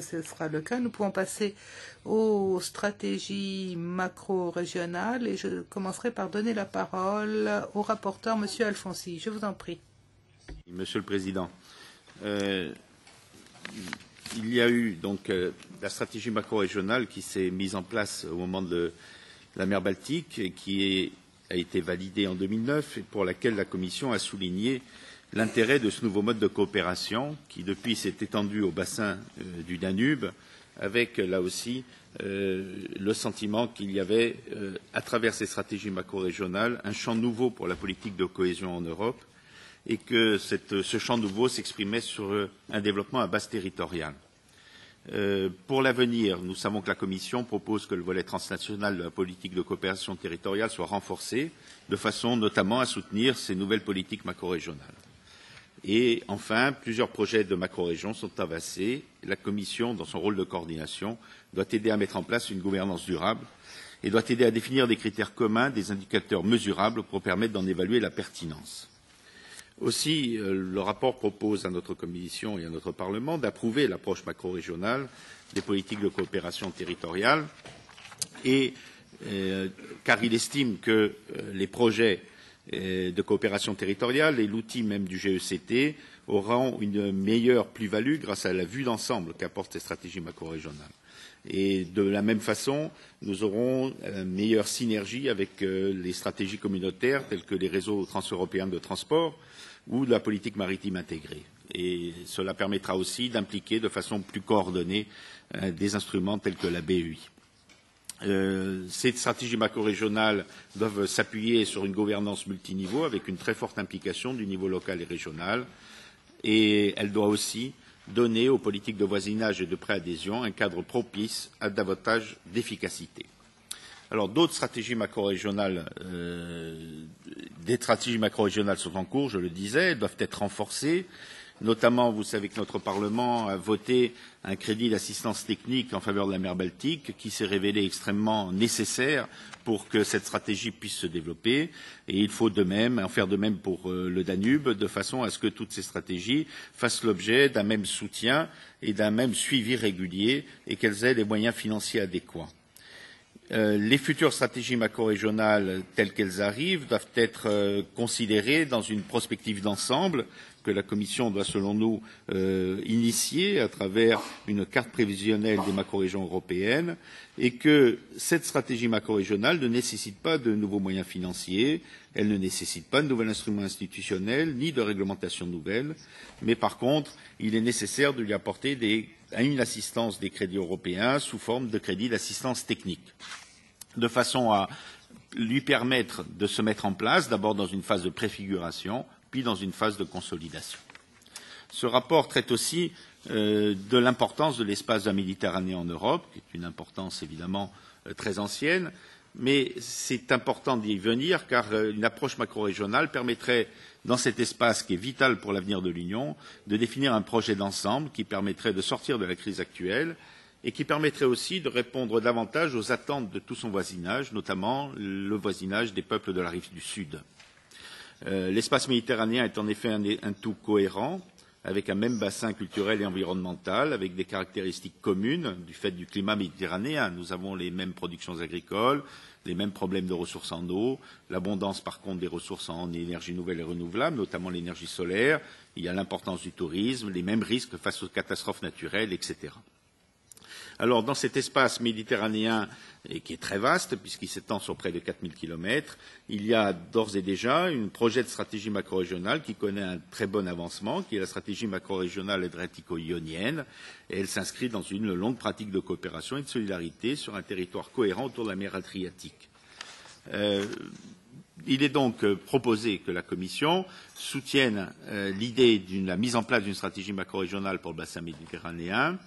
ce sera le cas. Nous pouvons passer aux stratégies macro-régionales et je commencerai par donner la parole au rapporteur, Monsieur Alfonsi. Je vous en prie. Monsieur le Président, il y a eu donc la stratégie macro-régionale qui s'est mise en place au moment de la mer Baltique et qui a été validée en 2009 et pour laquelle la Commission a souligné l'intérêt de ce nouveau mode de coopération qui, depuis, s'est étendu au bassin du Danube, avec, là aussi, le sentiment qu'il y avait, à travers ces stratégies macro-régionales, un champ nouveau pour la politique de cohésion en Europe et que ce champ nouveau s'exprimait sur un développement à base territoriale. Pour l'avenir, nous savons que la Commission propose que le volet transnational de la politique de coopération territoriale soit renforcé, de façon notamment à soutenir ces nouvelles politiques macro-régionales. Et enfin, plusieurs projets de macro-régions sont avancés. La Commission, dans son rôle de coordination, doit aider à mettre en place une gouvernance durable et doit aider à définir des critères communs, des indicateurs mesurables pour permettre d'en évaluer la pertinence. Aussi, le rapport propose à notre Commission et à notre Parlement d'approuver l'approche macro-régionale des politiques de coopération territoriale car il estime que les projets de coopération territoriale et l'outil même du GECT auront une meilleure plus-value grâce à la vue d'ensemble qu'apportent ces stratégies macro-régionales. Et de la même façon, nous aurons une meilleure synergie avec les stratégies communautaires telles que les réseaux transeuropéens de transport ou de la politique maritime intégrée. Et cela permettra aussi d'impliquer de façon plus coordonnée des instruments tels que la BEI. Ces stratégies macro-régionales doivent s'appuyer sur une gouvernance multiniveau avec une très forte implication du niveau local et régional et elle doit aussi donner aux politiques de voisinage et de préadhésion un cadre propice à davantage d'efficacité. Alors d'autres stratégies macro-régionales, des stratégies macro-régionales sont en cours, je le disais, elles doivent être renforcées. Notamment, vous savez que notre Parlement a voté un crédit d'assistance technique en faveur de la mer Baltique qui s'est révélé extrêmement nécessaire pour que cette stratégie puisse se développer. Et il faut de même en faire de même pour le Danube, de façon à ce que toutes ces stratégies fassent l'objet d'un même soutien et d'un même suivi régulier et qu'elles aient les moyens financiers adéquats. Les futures stratégies macro-régionales telles qu'elles arrivent doivent être considérées dans une prospective d'ensemble que la Commission doit, selon nous, initier à travers une carte prévisionnelle des macro-régions européennes et que cette stratégie macro-régionale ne nécessite pas de nouveaux moyens financiers, elle ne nécessite pas de nouvel instrument institutionnel ni de réglementation nouvelle, mais par contre, il est nécessaire de lui apporter une assistance des crédits européens sous forme de crédits d'assistance technique, de façon à lui permettre de se mettre en place, d'abord dans une phase de préfiguration, puis dans une phase de consolidation. Ce rapport traite aussi de l'importance de l'espace de la Méditerranée en Europe, qui est une importance évidemment très ancienne, mais c'est important d'y venir car une approche macro-régionale permettrait, dans cet espace qui est vital pour l'avenir de l'Union, de définir un projet d'ensemble qui permettrait de sortir de la crise actuelle et qui permettrait aussi de répondre davantage aux attentes de tout son voisinage, notamment le voisinage des peuples de la rive du Sud. L'espace méditerranéen est en effet un tout cohérent, avec un même bassin culturel et environnemental, avec des caractéristiques communes du fait du climat méditerranéen. Nous avons les mêmes productions agricoles, les mêmes problèmes de ressources en eau, l'abondance par contre des ressources en énergie nouvelle et renouvelable, notamment l'énergie solaire, il y a l'importance du tourisme, les mêmes risques face aux catastrophes naturelles, etc. Alors, dans cet espace méditerranéen, qui est très vaste, puisqu'il s'étend sur près de 4000 km, il y a d'ores et déjà un projet de stratégie macro-régionale qui connaît un très bon avancement, qui est la stratégie macro-régionale adriatico-ionienne, et elle s'inscrit dans une longue pratique de coopération et de solidarité sur un territoire cohérent autour de la mer Adriatique. Il est donc proposé que la Commission soutienne l'idée de la mise en place d'une stratégie macro-régionale pour le bassin méditerranéen,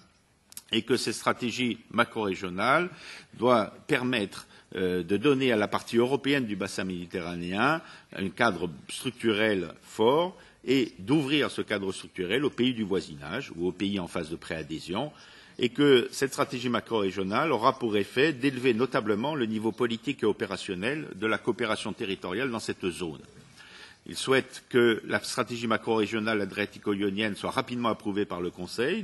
et que cette stratégie macro-régionale doit permettre de donner à la partie européenne du bassin méditerranéen un cadre structurel fort et d'ouvrir ce cadre structurel aux pays du voisinage ou aux pays en phase de préadhésion et que cette stratégie macro-régionale aura pour effet d'élever notablement le niveau politique et opérationnel de la coopération territoriale dans cette zone. Il souhaite que la stratégie macro-régionale adriatico-ionienne soit rapidement approuvée par le Conseil,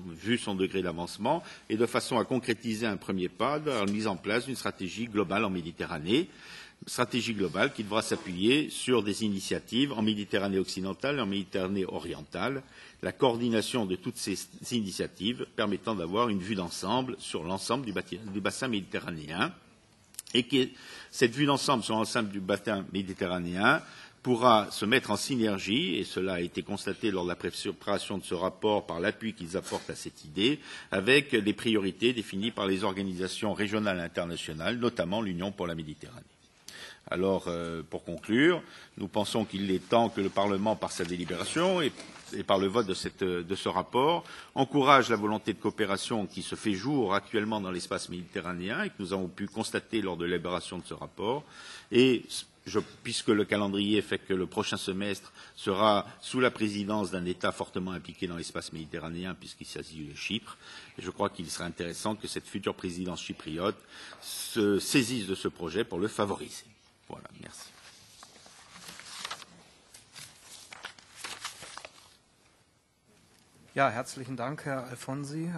vu son degré d'avancement, et de façon à concrétiser un premier pas dans la mise en place d'une stratégie globale en Méditerranée, stratégie globale qui devra s'appuyer sur des initiatives en Méditerranée occidentale et en Méditerranée orientale, la coordination de toutes ces initiatives permettant d'avoir une vue d'ensemble sur l'ensemble du bassin méditerranéen, et que cette vue d'ensemble sur l'ensemble du bassin méditerranéen pourra se mettre en synergie, et cela a été constaté lors de la préparation de ce rapport par l'appui qu'ils apportent à cette idée, avec les priorités définies par les organisations régionales et internationales, notamment l'Union pour la Méditerranée. Alors, pour conclure, nous pensons qu'il est temps que le Parlement, par sa délibération et par le vote de ce rapport, encourage la volonté de coopération qui se fait jour actuellement dans l'espace méditerranéen et que nous avons pu constater lors de l'élaboration de ce rapport. Et puisque le calendrier fait que le prochain semestre sera sous la présidence d'un État fortement impliqué dans l'espace méditerranéen, puisqu'il s'agit de Chypre, et je crois qu'il serait intéressant que cette future présidence chypriote se saisisse de ce projet pour le favoriser. Voilà, merci. Ja, herzlichen Dank, Herr Alfonsi.